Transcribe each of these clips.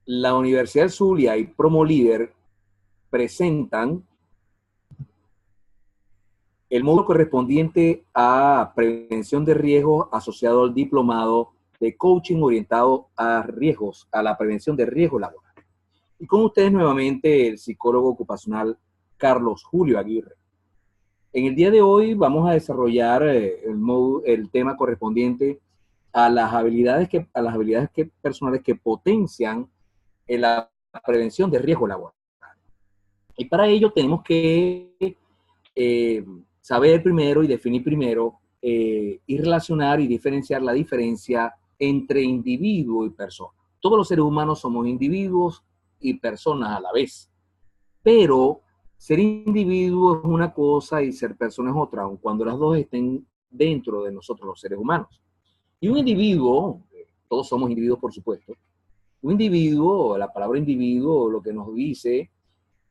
La Universidad Zulia y Promolíder presentan el módulo correspondiente a prevención de riesgos asociado al diplomado de coaching orientado a riesgos, a la prevención de riesgos laborales. Y con ustedes nuevamente el psicólogo ocupacional Carlos Julio Aguirre. En el día de hoy vamos a desarrollar el tema correspondiente a las habilidades personales que potencian la prevención de riesgo laboral. Y para ello tenemos que saber primero y definir primero y relacionar y diferenciar la diferencia entre individuo y persona. Todos los seres humanos somos individuos y personas a la vez, pero ser individuo es una cosa y ser persona es otra, aun cuando las dos estén dentro de nosotros los seres humanos. Y un individuo, todos somos individuos por supuesto, un individuo, la palabra individuo lo que nos dice,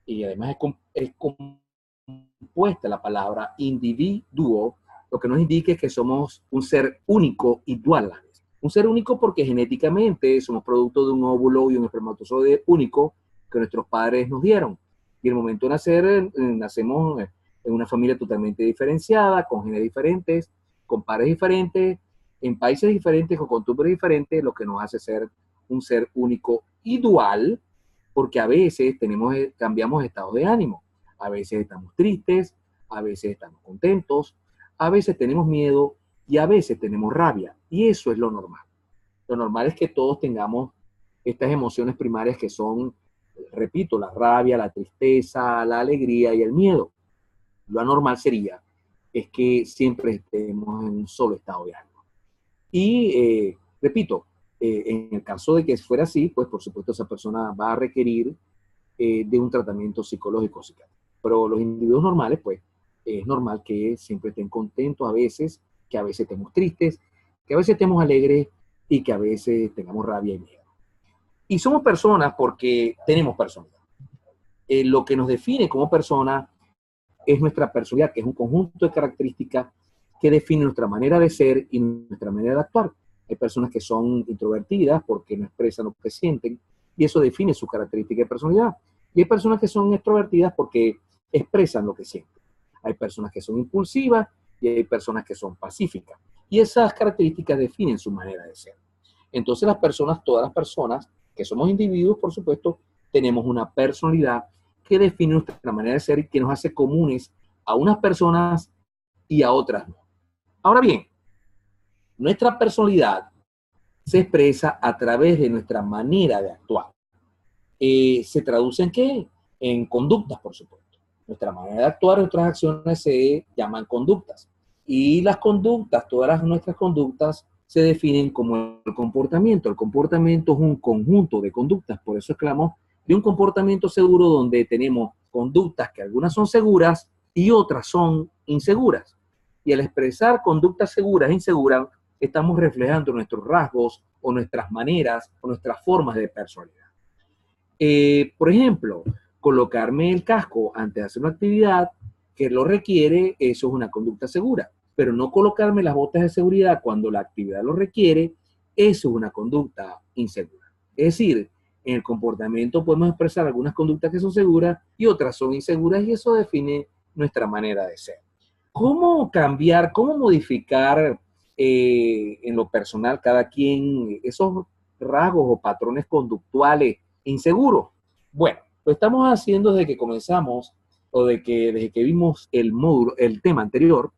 y además es compuesta la palabra individuo, lo que nos indica es que somos un ser único y dual a la vez. Un ser único porque genéticamente somos producto de un óvulo y un espermatozoide único que nuestros padres nos dieron. Y el momento de nacer, nacemos en una familia totalmente diferenciada, con genes diferentes, con padres diferentes, en países diferentes, con costumbres diferentes, lo que nos hace ser un ser único y dual, porque a veces cambiamos estados de ánimo. A veces estamos tristes, a veces estamos contentos, a veces tenemos miedo y a veces tenemos rabia. Y eso es lo normal. Lo normal es que todos tengamos estas emociones primarias que son, repito, la rabia, la tristeza, la alegría y el miedo. Lo anormal sería es que siempre estemos en un solo estado de ánimo. Y, repito, en el caso de que fuera así, pues por supuesto esa persona va a requerir de un tratamiento psicológico psiquiátrico. Pero los individuos normales, pues, es normal que siempre estén contentos a veces, que a veces estemos tristes, que a veces estemos alegres y que a veces tengamos rabia y miedo. Y somos personas porque tenemos personalidad. Lo que nos define como persona es nuestra personalidad, que es un conjunto de características que define nuestra manera de ser y nuestra manera de actuar. Hay personas que son introvertidas porque no expresan lo que sienten y eso define su característica de personalidad. Y hay personas que son extrovertidas porque expresan lo que sienten. Hay personas que son impulsivas y hay personas que son pacíficas. Y esas características definen su manera de ser. Entonces todas las personas que somos individuos, por supuesto, tenemos una personalidad que define nuestra manera de ser y que nos hace comunes a unas personas y a otras no. Ahora bien, nuestra personalidad se expresa a través de nuestra manera de actuar. ¿Se traduce en qué? En conductas, por supuesto. Nuestra manera de actuar, nuestras acciones se llaman conductas. Y las conductas, nuestras conductas, se definen como el comportamiento. El comportamiento es un conjunto de conductas, por eso exclamo de un comportamiento seguro donde tenemos conductas que algunas son seguras y otras son inseguras. Y al expresar conductas seguras e inseguras, estamos reflejando nuestros rasgos o nuestras maneras o nuestras formas de personalidad. Por ejemplo, colocarme el casco antes de hacer una actividad que lo requiere, eso es una conducta segura. Pero no colocarme las botas de seguridad cuando la actividad lo requiere, eso es una conducta insegura. Es decir, en el comportamiento podemos expresar algunas conductas que son seguras y otras son inseguras y eso define nuestra manera de ser. ¿Cómo cambiar, cómo modificar en lo personal cada quien esos rasgos o patrones conductuales inseguros? Bueno, lo estamos haciendo desde que comenzamos o desde que vimos el módulo, el tema anterior,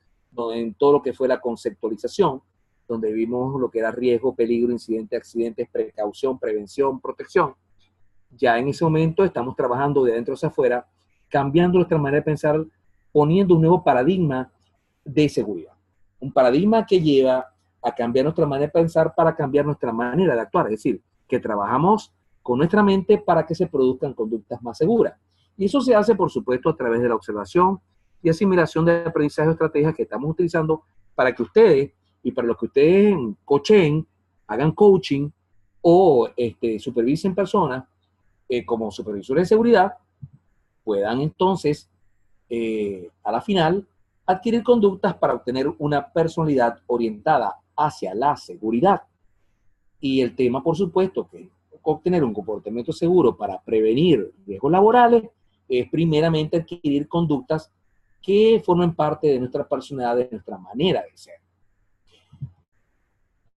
en todo lo que fue la conceptualización, donde vimos lo que era riesgo, peligro, incidente, accidentes, precaución, prevención, protección. Ya en ese momento estamos trabajando de adentro hacia afuera, cambiando nuestra manera de pensar, poniendo un nuevo paradigma de seguridad. Un paradigma que lleva a cambiar nuestra manera de pensar para cambiar nuestra manera de actuar. Es decir, que trabajamos con nuestra mente para que se produzcan conductas más seguras. Y eso se hace, por supuesto, a través de la observación y asimilación de aprendizaje de estrategias que estamos utilizando para que ustedes y para los que ustedes coacheen, hagan coaching o supervisen personas como supervisores de seguridad, puedan entonces, a la final, adquirir conductas para obtener una personalidad orientada hacia la seguridad. Y el tema, por supuesto, que obtener un comportamiento seguro para prevenir riesgos laborales es primeramente adquirir conductas que formen parte de nuestra personalidad, de nuestra manera de ser.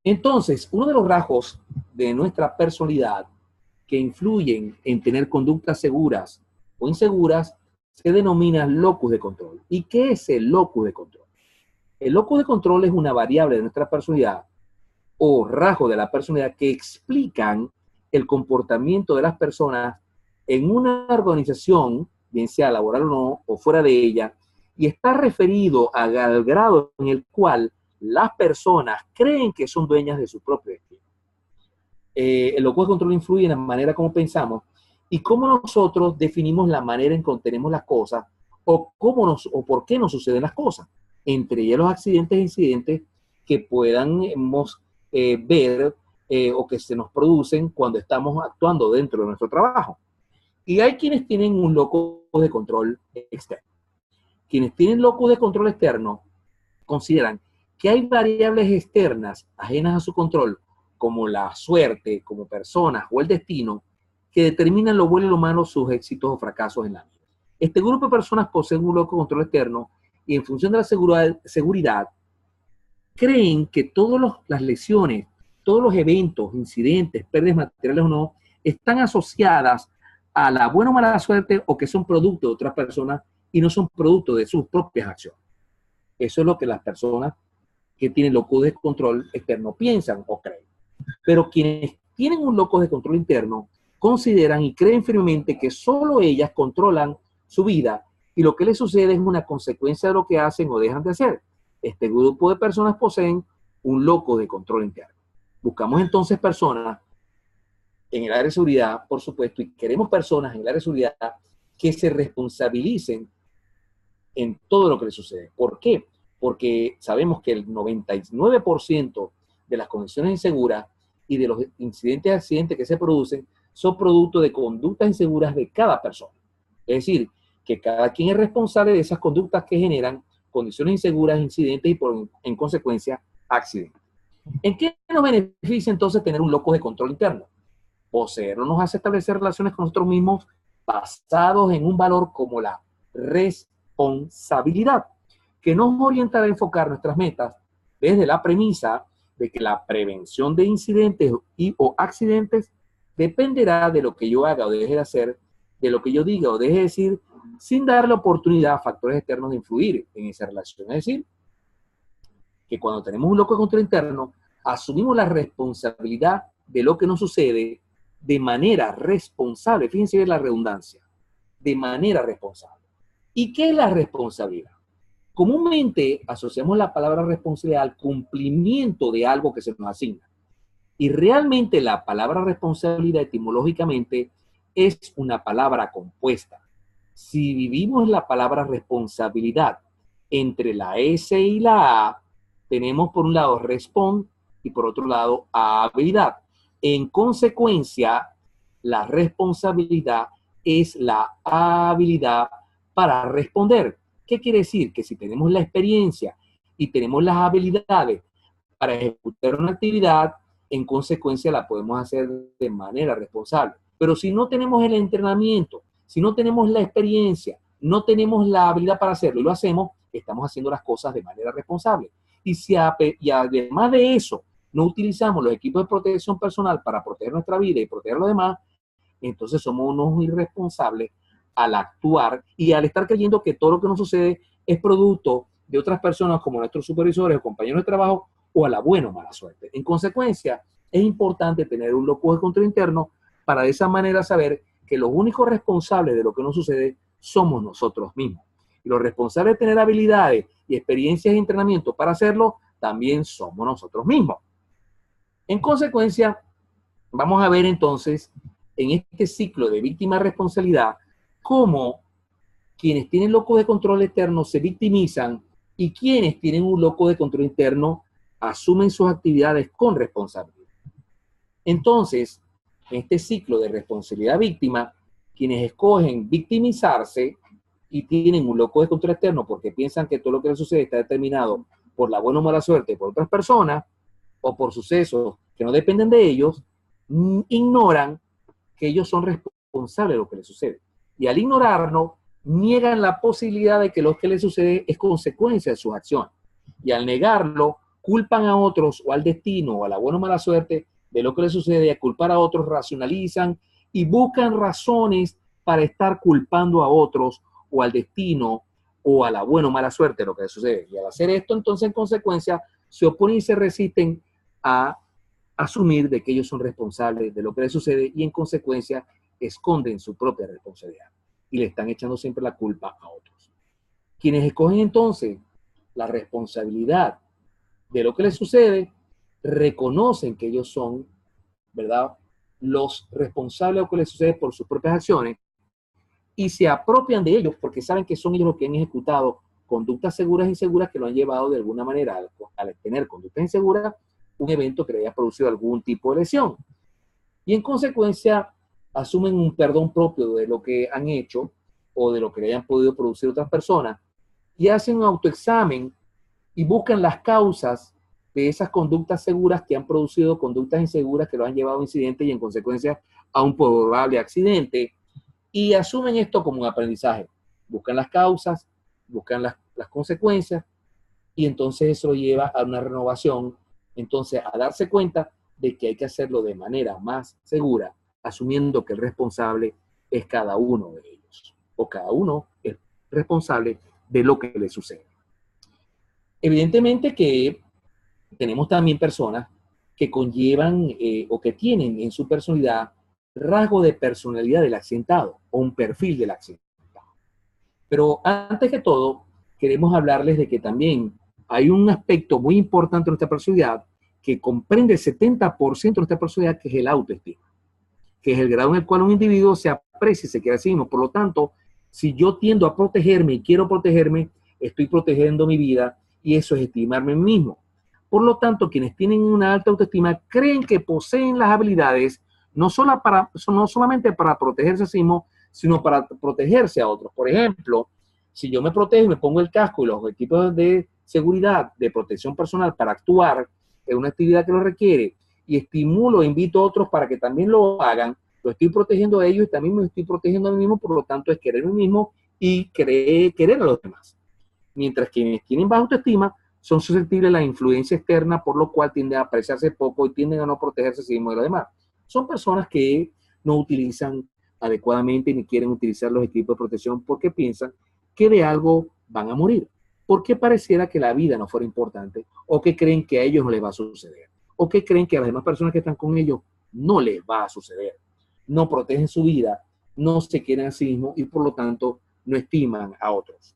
Entonces, uno de los rasgos de nuestra personalidad que influyen en tener conductas seguras o inseguras se denomina locus de control. ¿Y qué es el locus de control? El locus de control es una variable de nuestra personalidad o rasgo de la personalidad que explican el comportamiento de las personas en una organización, bien sea laboral o no, o fuera de ella, y está referido al grado en el cual las personas creen que son dueñas de su propio destino. El locus de control influye en la manera como pensamos y cómo nosotros definimos la manera en que obtenemos las cosas o por qué nos suceden las cosas. Entre ellos los accidentes e incidentes que podamos ver o que se nos producen cuando estamos actuando dentro de nuestro trabajo. Y hay quienes tienen un locus de control externo. Quienes tienen locus de control externo consideran que hay variables externas ajenas a su control, como la suerte, como personas o el destino, que determinan lo bueno y lo malo, sus éxitos o fracasos en la vida. Este grupo de personas poseen un locus de control externo y en función de la seguridad creen que todas las lesiones, todos los eventos, incidentes, pérdidas materiales o no, están asociadas a la buena o mala suerte o que son producto de otras personas y no son producto de sus propias acciones. Eso es lo que las personas que tienen locus de control externo piensan o creen. Pero quienes tienen un locus de control interno consideran y creen firmemente que solo ellas controlan su vida y lo que les sucede es una consecuencia de lo que hacen o dejan de hacer. Este grupo de personas poseen un locus de control interno. Buscamos entonces personas en el área de seguridad, por supuesto, y queremos personas en el área de seguridad que se responsabilicen en todo lo que les sucede. ¿Por qué? Porque sabemos que el 99% de las condiciones inseguras y de los incidentes y accidentes que se producen son producto de conductas inseguras de cada persona. Es decir, que cada quien es responsable de esas conductas que generan condiciones inseguras, incidentes y en consecuencia accidentes. ¿En qué nos beneficia entonces tener un locus de control interno? Poseerlo nos hace establecer relaciones con nosotros mismos basados en un valor como la responsabilidad, que nos orientará a enfocar nuestras metas desde la premisa de que la prevención de incidentes o accidentes dependerá de lo que yo haga o deje de hacer, de lo que yo diga o deje de decir, sin darle oportunidad a factores externos de influir en esa relación. Es decir, que cuando tenemos un locus de control interno, asumimos la responsabilidad de lo que nos sucede de manera responsable. Fíjense bien la redundancia, de manera responsable. ¿Y qué es la responsabilidad? Comúnmente asociamos la palabra responsabilidad al cumplimiento de algo que se nos asigna. Y realmente la palabra responsabilidad etimológicamente es una palabra compuesta. Si dividimos la palabra responsabilidad entre la S y la A, tenemos por un lado respond y por otro lado habilidad. En consecuencia, la responsabilidad es la habilidad para responder. ¿Qué quiere decir? Que si tenemos la experiencia y tenemos las habilidades para ejecutar una actividad, en consecuencia la podemos hacer de manera responsable. Pero si no tenemos el entrenamiento, si no tenemos la experiencia, no tenemos la habilidad para hacerlo y lo hacemos, estamos haciendo las cosas de manera responsable. Y además de eso, no utilizamos los equipos de protección personal para proteger nuestra vida y proteger a los demás, entonces somos unos irresponsables al actuar y al estar creyendo que todo lo que nos sucede es producto de otras personas como nuestros supervisores o compañeros de trabajo o a la buena o mala suerte. En consecuencia, es importante tener un locus de control interno para de esa manera saber que los únicos responsables de lo que nos sucede somos nosotros mismos. Y los responsables de tener habilidades y experiencias y entrenamiento para hacerlo también somos nosotros mismos. En consecuencia, vamos a ver entonces en este ciclo de víctima-responsabilidad cómo quienes tienen locus de control externo se victimizan y quienes tienen un locus de control interno asumen sus actividades con responsabilidad. Entonces, en este ciclo de responsabilidad víctima, quienes escogen victimizarse y tienen un locus de control externo porque piensan que todo lo que les sucede está determinado por la buena o mala suerte por otras personas o por sucesos que no dependen de ellos, ignoran que ellos son responsables de lo que les sucede. Y al ignorarlo, niegan la posibilidad de que lo que les sucede es consecuencia de sus acciones. Y al negarlo, culpan a otros o al destino o a la buena o mala suerte de lo que les sucede. Y al culpar a otros, racionalizan y buscan razones para estar culpando a otros o al destino o a la buena o mala suerte de lo que les sucede. Y al hacer esto, entonces, en consecuencia, se oponen y se resisten a asumir de que ellos son responsables de lo que les sucede y, en consecuencia, esconden su propia responsabilidad y le están echando siempre la culpa a otros. Quienes escogen entonces la responsabilidad de lo que les sucede, reconocen que ellos son, ¿verdad?, los responsables de lo que les sucede por sus propias acciones y se apropian de ellos porque saben que son ellos los que han ejecutado conductas seguras e inseguras que lo han llevado de alguna manera al tener conductas inseguras, un evento que le haya producido algún tipo de lesión. Y en consecuencia asumen un perdón propio de lo que han hecho o de lo que le hayan podido producir otras personas y hacen un autoexamen y buscan las causas de esas conductas seguras que han producido conductas inseguras que lo han llevado a incidentes y en consecuencia a un probable accidente y asumen esto como un aprendizaje. Buscan las causas, buscan las consecuencias y entonces eso lo lleva a una renovación, entonces a darse cuenta de que hay que hacerlo de manera más segura, asumiendo que el responsable es cada uno de ellos o cada uno es responsable de lo que le sucede. Evidentemente que tenemos también personas que conllevan o que tienen en su personalidad rasgo de personalidad del accidentado o un perfil del accidentado. Pero antes que todo, queremos hablarles de que también hay un aspecto muy importante de nuestra personalidad que comprende el 70% de nuestra personalidad, que es el autoestima, que es el grado en el cual un individuo se aprecia y se quiere a sí mismo. Por lo tanto, si yo tiendo a protegerme y quiero protegerme, estoy protegiendo mi vida y eso es estimarme a mí mismo. Por lo tanto, quienes tienen una alta autoestima creen que poseen las habilidades no solamente para protegerse a sí mismo, sino para protegerse a otros. Por ejemplo, si yo me protejo, me pongo el casco y los equipos de seguridad, de protección personal para actuar en una actividad que lo requiere y estimulo, invito a otros para que también lo hagan, lo estoy protegiendo a ellos y también me estoy protegiendo a mí mismo, por lo tanto es querer a mí mismo y querer a los demás. Mientras que quienes tienen baja autoestima son susceptibles a la influencia externa, por lo cual tienden a apreciarse poco y tienden a no protegerse a sí mismos de los demás. Son personas que no utilizan adecuadamente ni quieren utilizar los equipos de protección porque piensan que de algo van a morir, porque pareciera que la vida no fuera importante o que creen que a ellos no les va a suceder o que creen que a las demás personas que están con ellos no les va a suceder. No protegen su vida, no se quieren a sí mismos y por lo tanto no estiman a otros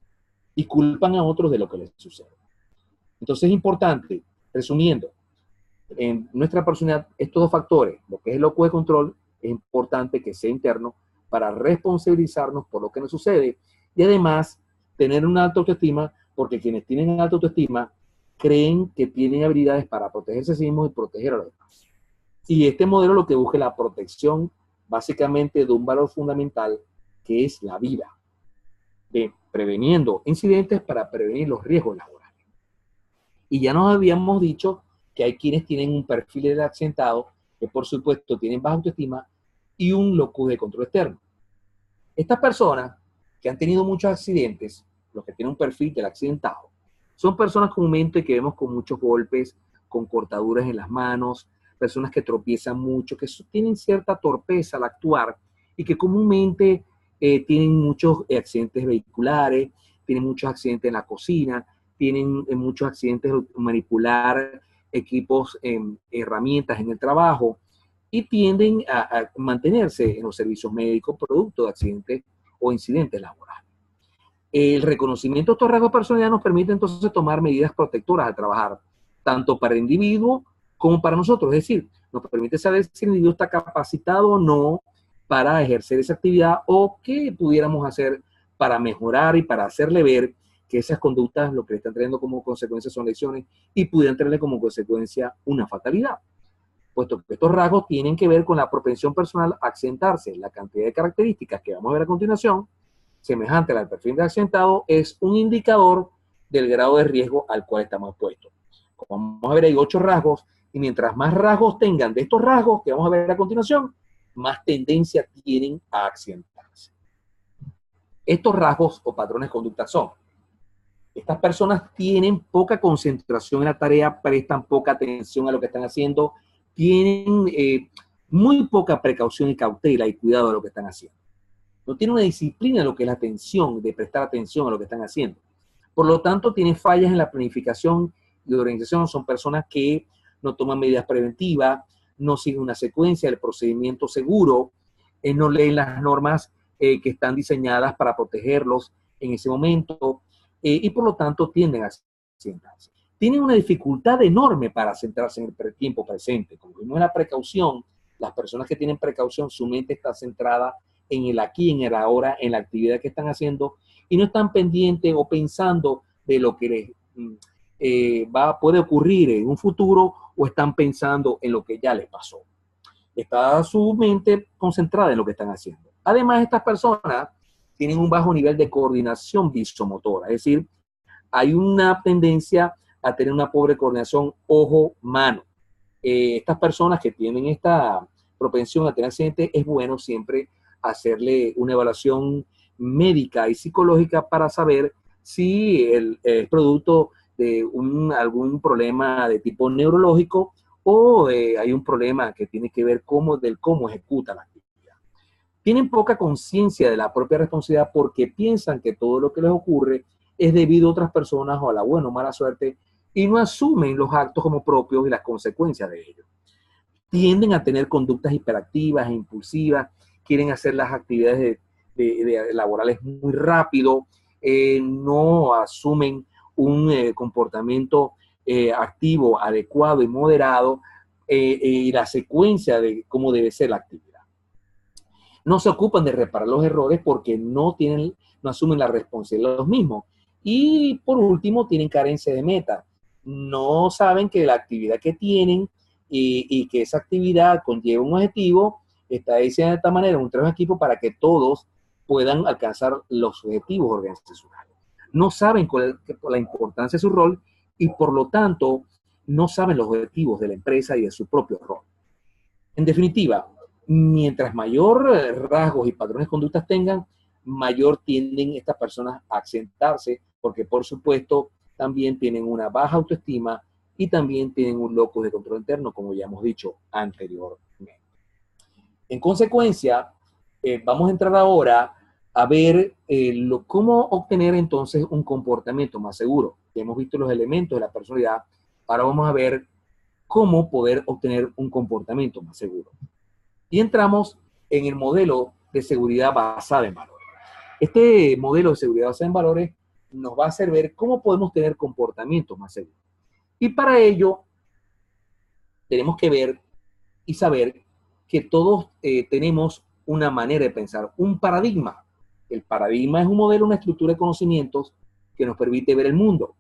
y culpan a otros de lo que les sucede. Entonces es importante, resumiendo, en nuestra personalidad, estos dos factores, lo que es el locus de control, es importante que sea interno para responsabilizarnos por lo que nos sucede y además tener una alta autoestima, porque quienes tienen alta autoestima creen que tienen habilidades para protegerse a sí mismos y proteger a los demás. Y este modelo lo que busca es la protección básicamente de un valor fundamental que es la vida, de preveniendo incidentes para prevenir los riesgos laborales. Y ya nos habíamos dicho que hay quienes tienen un perfil del accidentado, que por supuesto tienen baja autoestima y un locus de control externo. Estas personas que han tenido muchos accidentes, los que tienen un perfil del accidentado, son personas comúnmente que vemos con muchos golpes, con cortaduras en las manos, personas que tropiezan mucho, que tienen cierta torpeza al actuar y que comúnmente tienen muchos accidentes vehiculares, tienen muchos accidentes en la cocina, tienen muchos accidentes de manipular equipos, herramientas en el trabajo y tienden a mantenerse en los servicios médicos producto de accidentes o incidentes laborales. El reconocimiento de estos rasgos de personalidad nos permite entonces tomar medidas protectoras al trabajar, tanto para el individuo como para nosotros. Es decir, nos permite saber si el individuo está capacitado o no para ejercer esa actividad o qué pudiéramos hacer para mejorar y para hacerle ver que esas conductas lo que le están trayendo como consecuencia son lesiones y pudieran traerle como consecuencia una fatalidad. Puesto que estos rasgos tienen que ver con la propensión personal a accidentarse. La cantidad de características que vamos a ver a continuación, semejante al perfil de accidentado, es un indicador del grado de riesgo al cual estamos expuestos. Como vamos a ver, hay 8 rasgos Y mientras más rasgos tengan de estos rasgos que vamos a ver a continuación, más tendencia tienen a accidentarse. Estos rasgos o patrones de conducta son: estas personas tienen poca concentración en la tarea, prestan poca atención a lo que están haciendo, tienen muy poca precaución y cautela y cuidado de lo que están haciendo. No tienen una disciplina en lo que es la atención, de prestar atención a lo que están haciendo. Por lo tanto, tienen fallas en la planificación y organización. Son personas que no toman medidas preventivas, no siguen una secuencia del procedimiento seguro, no leen las normas que están diseñadas para protegerlos en ese momento, y por lo tanto tienden a sentarse. Tienen una dificultad enorme para centrarse en el tiempo presente. Como vimos en la precaución, las personas que tienen precaución, su mente está centrada en el aquí, en el ahora, en la actividad que están haciendo, y no están pendientes o pensando de lo que les puede ocurrir en un futuro, o están pensando en lo que ya les pasó. Está su mente concentrada en lo que están haciendo. Además, estas personas tienen un bajo nivel de coordinación visomotora, es decir, hay una tendencia a tener una pobre coordinación ojo-mano. Estas personas que tienen esta propensión a tener accidentes, es bueno siempre hacerle una evaluación médica y psicológica para saber si el producto de algún problema de tipo neurológico, o hay un problema que tiene que ver del cómo ejecuta la actividad. Tienen poca conciencia de la propia responsabilidad porque piensan que todo lo que les ocurre es debido a otras personas o a la buena o mala suerte, y no asumen los actos como propios y las consecuencias de ellos. Tienden a tener conductas hiperactivas e impulsivas, quieren hacer las actividades laborales muy rápido, no asumen un comportamiento activo, adecuado y moderado, y la secuencia de cómo debe ser la actividad. No se ocupan de reparar los errores porque no asumen la responsabilidad de los mismos. Y por último, tienen carencia de meta. No saben que la actividad que tienen y que esa actividad conlleva un objetivo, está diseñada de esta manera, un trabajo en equipo para que todos puedan alcanzar los objetivos organizacionales. No saben la importancia de su rol, y por lo tanto no saben los objetivos de la empresa y de su propio rol. En definitiva, mientras mayor rasgos y patrones de conductas tengan, mayor tienden estas personas a accidentarse, porque por supuesto también tienen una baja autoestima y también tienen un locus de control interno, como ya hemos dicho anteriormente. En consecuencia, vamos a entrar ahora a ver cómo obtener entonces un comportamiento más seguro. Ya hemos visto los elementos de la personalidad, ahora vamos a ver cómo poder obtener un comportamiento más seguro. Y entramos en el modelo de seguridad basada en valores. Este modelo de seguridad basada en valores nos va a hacer ver cómo podemos tener comportamientos más seguros. Y para ello, tenemos que ver y saber que todos tenemos una manera de pensar, un paradigma. El paradigma es un modelo, una estructura de conocimientos que nos permite ver el mundo.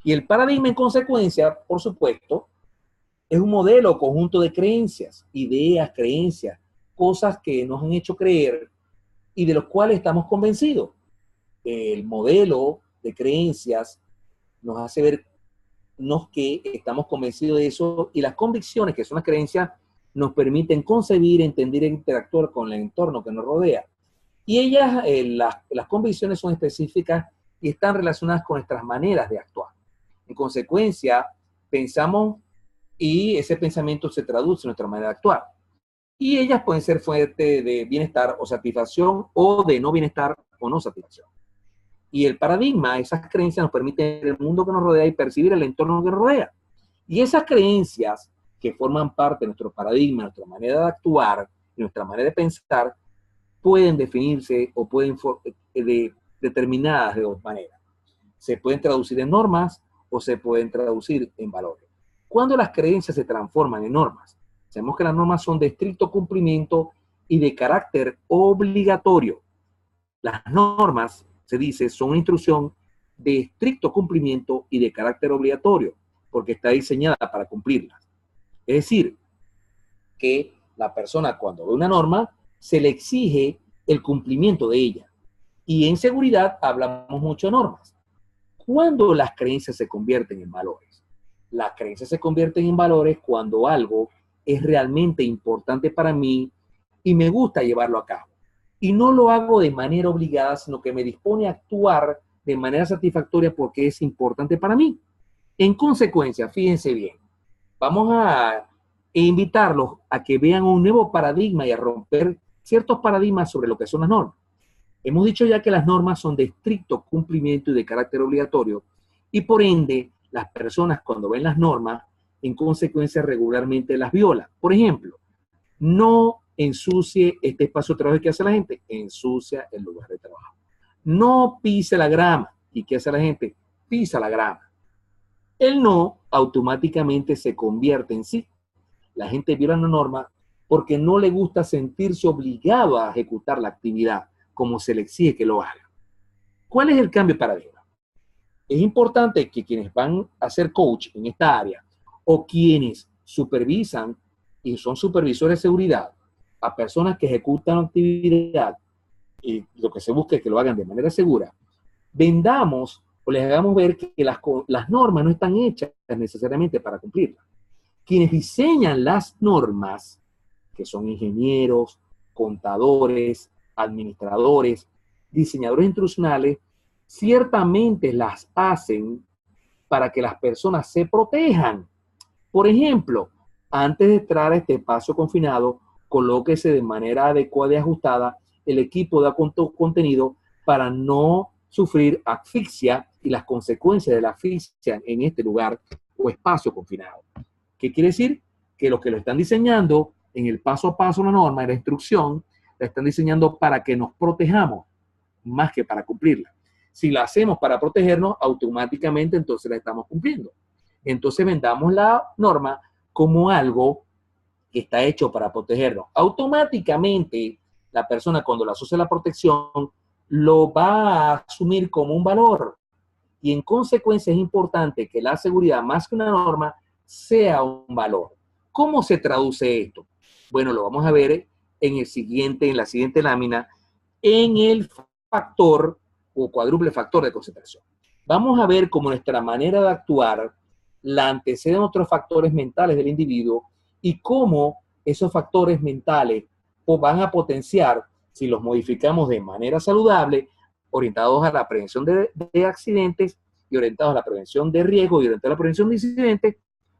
Y el paradigma, en consecuencia, por supuesto, es un modelo, conjunto de creencias, ideas, creencias, cosas que nos han hecho creer y de los cuales estamos convencidos. El modelo de creencias nos hace vernos que estamos convencidos de eso, y las convicciones, que son las creencias, nos permiten concebir, entender e interactuar con el entorno que nos rodea. Y ellas, las convicciones son específicas y están relacionadas con nuestras maneras de actuar. En consecuencia, pensamos y ese pensamiento se traduce en nuestra manera de actuar. Y ellas pueden ser fuente de bienestar o satisfacción, o de no bienestar o no satisfacción. Y el paradigma, esas creencias, nos permiten ver el mundo que nos rodea y percibir el entorno que nos rodea. Y esas creencias que forman parte de nuestro paradigma, nuestra manera de actuar, nuestra manera de pensar, pueden definirse o pueden determinadas de dos maneras. Se pueden traducir en normas o se pueden traducir en valores. Cuando las creencias se transforman en normas, sabemos que las normas son de estricto cumplimiento y de carácter obligatorio. Las normas, se dice, son una instrucción de estricto cumplimiento y de carácter obligatorio, porque está diseñada para cumplirlas. Es decir, que la persona, cuando ve una norma, se le exige el cumplimiento de ella. Y en seguridad hablamos mucho de normas. ¿Cuándo las creencias se convierten en valores? Las creencias se convierten en valores cuando algo es realmente importante para mí y me gusta llevarlo a cabo. Y no lo hago de manera obligada, sino que me dispone a actuar de manera satisfactoria porque es importante para mí. En consecuencia, fíjense bien, vamos a invitarlos a que vean un nuevo paradigma y a romper ciertos paradigmas sobre lo que son las normas. Hemos dicho ya que las normas son de estricto cumplimiento y de carácter obligatorio, y por ende, las personas cuando ven las normas, en consecuencia regularmente las violan. Por ejemplo, no ensucie este espacio de trabajo que hace la gente, ensucia el lugar de trabajo. No pise la grama. ¿Y qué hace la gente? Pisa la grama. El no automáticamente se convierte en sí. La gente viola la norma porque no le gusta sentirse obligado a ejecutar la actividad como se le exige que lo haga. ¿Cuál es el cambio de paradigma? Es importante que quienes van a ser coach en esta área o quienes supervisan y son supervisores de seguridad a personas que ejecutan actividad y lo que se busca es que lo hagan de manera segura, vendamos o les hagamos ver que las normas no están hechas necesariamente para cumplirlas. Quienes diseñan las normas, que son ingenieros, contadores, administradores, diseñadores instruccionales, ciertamente las hacen para que las personas se protejan. Por ejemplo, antes de entrar a este espacio confinado, colóquese de manera adecuada y ajustada el equipo de contenido para no sufrir asfixia y las consecuencias de la asfixia en este lugar o espacio confinado. ¿Qué quiere decir? Que los que lo están diseñando en el paso a paso, la norma, en la instrucción, la están diseñando para que nos protejamos, más que para cumplirla. Si la hacemos para protegernos, automáticamente entonces la estamos cumpliendo. Entonces vendamos la norma como algo que está hecho para protegernos. Automáticamente la persona cuando la asocia a la protección lo va a asumir como un valor. Y en consecuencia es importante que la seguridad, más que una norma, sea un valor. ¿Cómo se traduce esto? Bueno, lo vamos a ver en la siguiente lámina, en el factor o cuádruple factor de concentración. Vamos a ver cómo nuestra manera de actuar la anteceden otros factores mentales del individuo y cómo esos factores mentales van a potenciar, si los modificamos de manera saludable, orientados a la prevención de accidentes y orientados a la prevención de riesgo y orientados a la prevención de incidentes,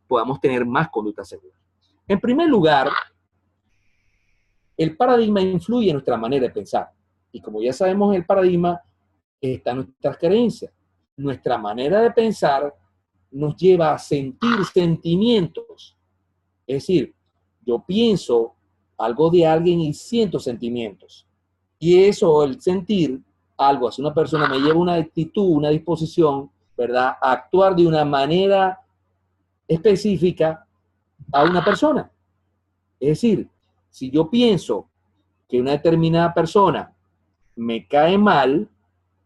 podamos tener más conducta segura. En primer lugar, el paradigma influye en nuestra manera de pensar. Y como ya sabemos, el paradigma está en nuestras creencias. Nuestra manera de pensar nos lleva a sentir sentimientos. Es decir, yo pienso algo de alguien y siento sentimientos. Y eso, el sentir algo hacia una persona, me lleva una actitud, una disposición, ¿verdad?, a actuar de una manera específica a una persona. Es decir, si yo pienso que una determinada persona me cae mal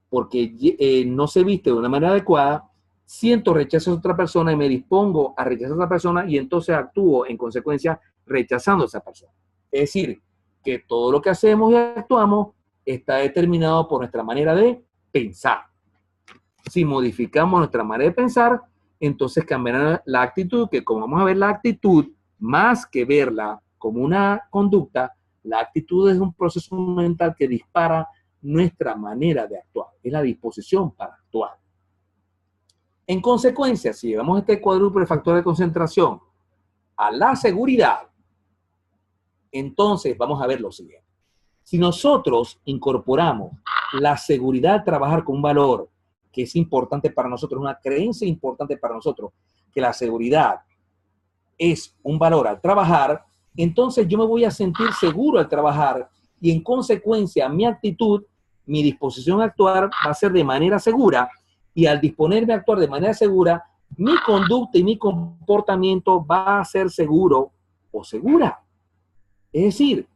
porque no se viste de una manera adecuada, siento rechazo a otra persona y me dispongo a rechazar a otra persona y entonces actúo en consecuencia rechazando a esa persona. Es decir, que todo lo que hacemos y actuamos está determinado por nuestra manera de pensar. Si modificamos nuestra manera de pensar, entonces cambiará la actitud, que como vamos a ver la actitud, más que verla como una conducta, la actitud es un proceso mental que dispara nuestra manera de actuar, es la disposición para actuar. En consecuencia, si llevamos este cuádruple factor de concentración a la seguridad, entonces vamos a ver lo siguiente. Si nosotros incorporamos la seguridad al trabajar con un valor que es importante para nosotros, una creencia importante para nosotros, que la seguridad es un valor al trabajar, entonces yo me voy a sentir seguro al trabajar y en consecuencia mi actitud, mi disposición a actuar va a ser de manera segura y al disponerme a actuar de manera segura, mi conducta y mi comportamiento va a ser seguro o segura. Es decir,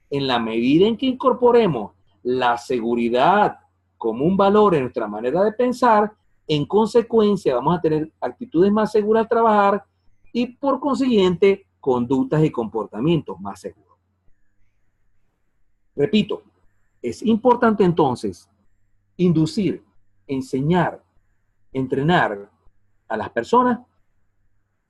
en la medida en que incorporemos la seguridad como un valor en nuestra manera de pensar, en consecuencia vamos a tener actitudes más seguras al trabajar y por consiguiente conductas y comportamientos más seguros. Repito, es importante entonces inducir, enseñar, entrenar a las personas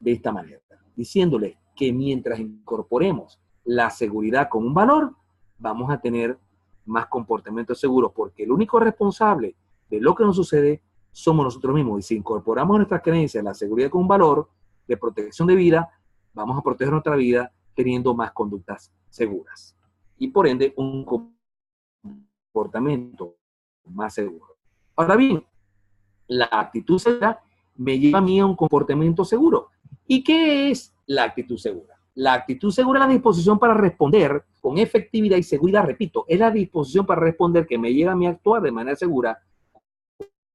de esta manera, diciéndoles que mientras incorporemos la seguridad como un valor, vamos a tener más comportamientos seguros, porque el único responsable de lo que nos sucede somos nosotros mismos. Y si incorporamos nuestras creencias, la seguridad como un valor de protección de vida, vamos a proteger nuestra vida teniendo más conductas seguras. Y por ende, un comportamiento más seguro. Ahora bien, la actitud segura me lleva a mí a un comportamiento seguro. ¿Y qué es la actitud segura? La actitud segura es la disposición para responder con efectividad y seguridad, repito, es la disposición para responder que me lleva a mí a actuar de manera segura,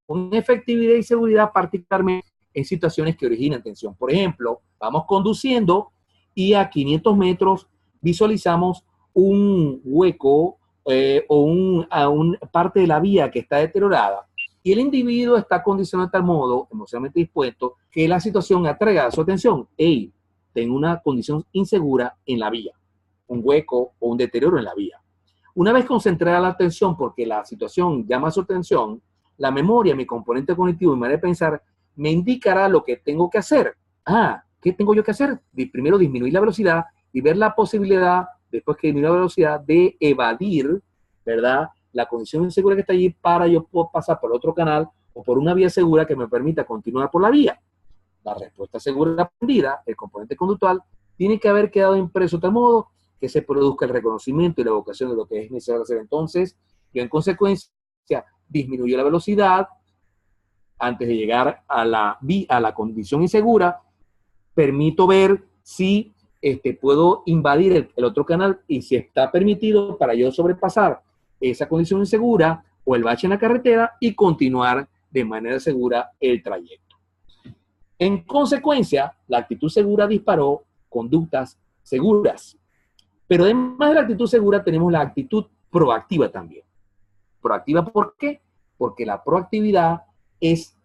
con efectividad y seguridad, particularmente en situaciones que originan tensión. Por ejemplo, vamos conduciendo y a 500 metros visualizamos un hueco o una parte de la vía que está deteriorada y el individuo está condicionado de tal modo, emocionalmente dispuesto, que la situación atraiga su atención. Hey, tengo una condición insegura en la vía, un hueco o un deterioro en la vía. Una vez concentrada la atención porque la situación llama su atención, la memoria, mi componente cognitivo, mi manera de pensar, me indicará lo que tengo que hacer. ¿Qué tengo yo que hacer? Primero disminuir la velocidad y ver la posibilidad, después que disminuir la velocidad, de evadir, ¿verdad?, la condición insegura que está allí para yo poder pasar por otro canal o por una vía segura que me permita continuar por la vía. La respuesta segura aprendida, el componente conductual, tiene que haber quedado impreso de tal modo que se produzca el reconocimiento y la evocación de lo que es necesario hacer. Entonces, yo en consecuencia disminuyo la velocidad antes de llegar a la condición insegura, permito ver si puedo invadir el otro canal y si está permitido para yo sobrepasar esa condición insegura o el bache en la carretera y continuar de manera segura el trayecto. En consecuencia, la actitud segura disparó conductas seguras. Pero además de la actitud segura, tenemos la actitud proactiva también. ¿Proactiva por qué? Porque la proactividad es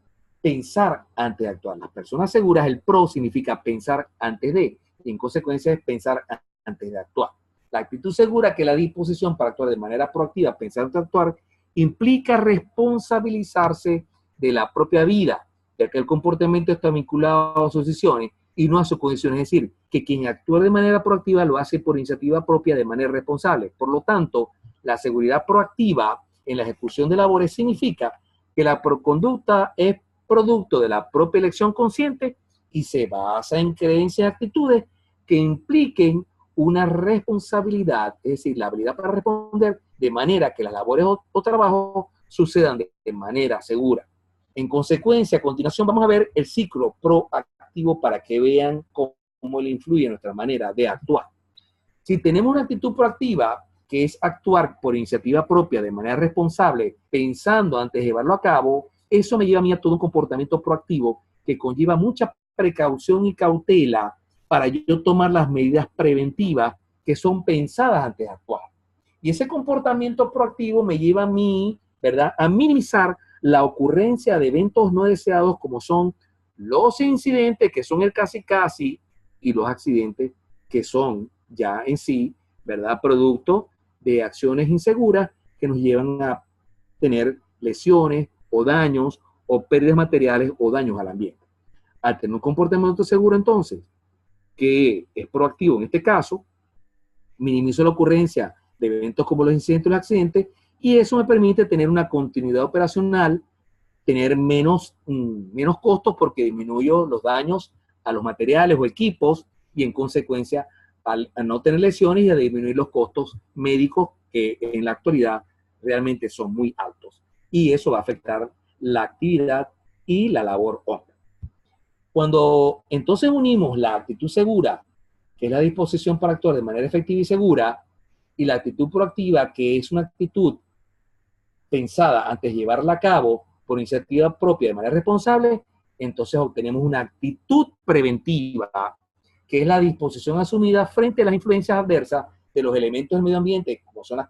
pensar antes de actuar. Las personas seguras, el pro significa pensar antes de, y en consecuencia es pensar antes de actuar. La actitud segura, que es la disposición para actuar de manera proactiva, pensar antes de actuar, implica responsabilizarse de la propia vida, ya que el comportamiento está vinculado a sus decisiones y no a sus condiciones. Es decir, que quien actúa de manera proactiva lo hace por iniciativa propia de manera responsable. Por lo tanto, la seguridad proactiva en la ejecución de labores significa que la conducta es producto de la propia elección consciente y se basa en creencias y actitudes que impliquen una responsabilidad, es decir, la habilidad para responder de manera que las labores o trabajos sucedan de manera segura. En consecuencia, a continuación vamos a ver el ciclo proactivo para que vean cómo le influye en nuestra manera de actuar. Si tenemos una actitud proactiva, que es actuar por iniciativa propia de manera responsable, pensando antes de llevarlo a cabo, eso me lleva a mí a todo un comportamiento proactivo que conlleva mucha precaución y cautela para yo tomar las medidas preventivas que son pensadas antes de actuar. Y ese comportamiento proactivo me lleva a mí, ¿verdad?, a minimizar la ocurrencia de eventos no deseados como son los incidentes, que son el casi, y los accidentes, que son ya en sí, ¿verdad?, producto de acciones inseguras que nos llevan a tener lesiones o daños o pérdidas materiales o daños al ambiente. Al tener un comportamiento seguro, entonces, que es proactivo en este caso, minimizo la ocurrencia de eventos como los incidentes o los accidentes y eso me permite tener una continuidad operacional, tener menos costos porque disminuyo los daños a los materiales o equipos y en consecuencia al no tener lesiones y a disminuir los costos médicos que en la actualidad realmente son muy altos. Y eso va a afectar la actividad y la labor hombre. Cuando entonces unimos la actitud segura, que es la disposición para actuar de manera efectiva y segura, y la actitud proactiva, que es una actitud pensada antes de llevarla a cabo por iniciativa propia de manera responsable, entonces obtenemos una actitud preventiva, que es la disposición asumida frente a las influencias adversas de los elementos del medio ambiente, como son las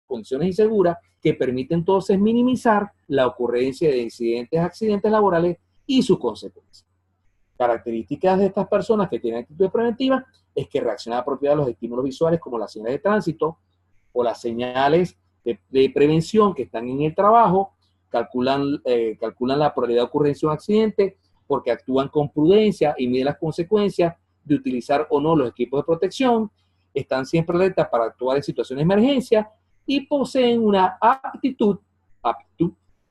condiciones inseguras, que permiten entonces minimizar la ocurrencia de incidentes, accidentes laborales y sus consecuencias. Características de estas personas que tienen actitudes preventivas es que reaccionan a propiedad a los estímulos visuales como las señales de tránsito o las señales de prevención que están en el trabajo, calculan la probabilidad de ocurrencia de un accidente porque actúan con prudencia y miden las consecuencias de utilizar o no los equipos de protección, están siempre alertas para actuar en situaciones de emergencia y poseen una aptitud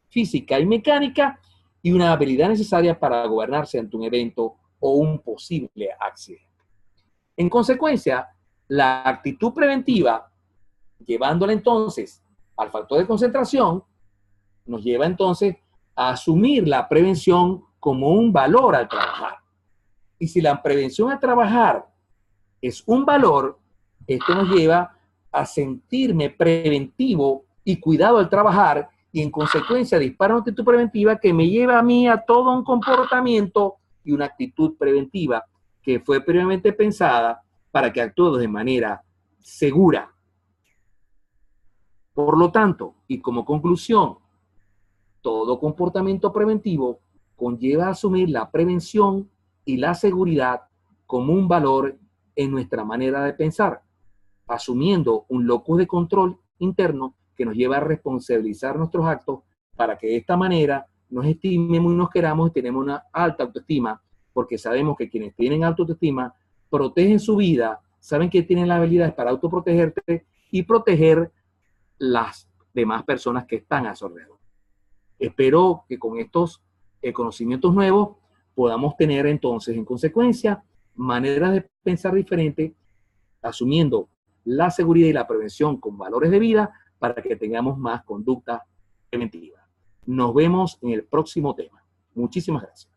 física y mecánica y una habilidad necesaria para gobernarse ante un evento o un posible accidente. En consecuencia, la actitud preventiva, llevándola entonces al factor de concentración, nos lleva entonces a asumir la prevención como un valor al trabajar. Y si la prevención al trabajar es un valor, esto nos lleva a sentirme preventivo y cuidado al trabajar, y en consecuencia dispara una actitud preventiva que me lleva a mí a todo un comportamiento y una actitud preventiva que fue previamente pensada para que actúe de manera segura. Por lo tanto, y como conclusión, todo comportamiento preventivo conlleva asumir la prevención y la seguridad como un valor en nuestra manera de pensar, asumiendo un locus de control interno que nos lleva a responsabilizar nuestros actos para que de esta manera nos estimemos y nos queramos y tenemos una alta autoestima, porque sabemos que quienes tienen alta autoestima protegen su vida, saben que tienen las habilidades para autoprotegerte y proteger las demás personas que están a su alrededor. Espero que con estos conocimientos nuevos podamos tener entonces, en consecuencia, maneras de pensar diferentes, asumiendo la seguridad y la prevención con valores de vida para que tengamos más conducta preventiva. Nos vemos en el próximo tema. Muchísimas gracias.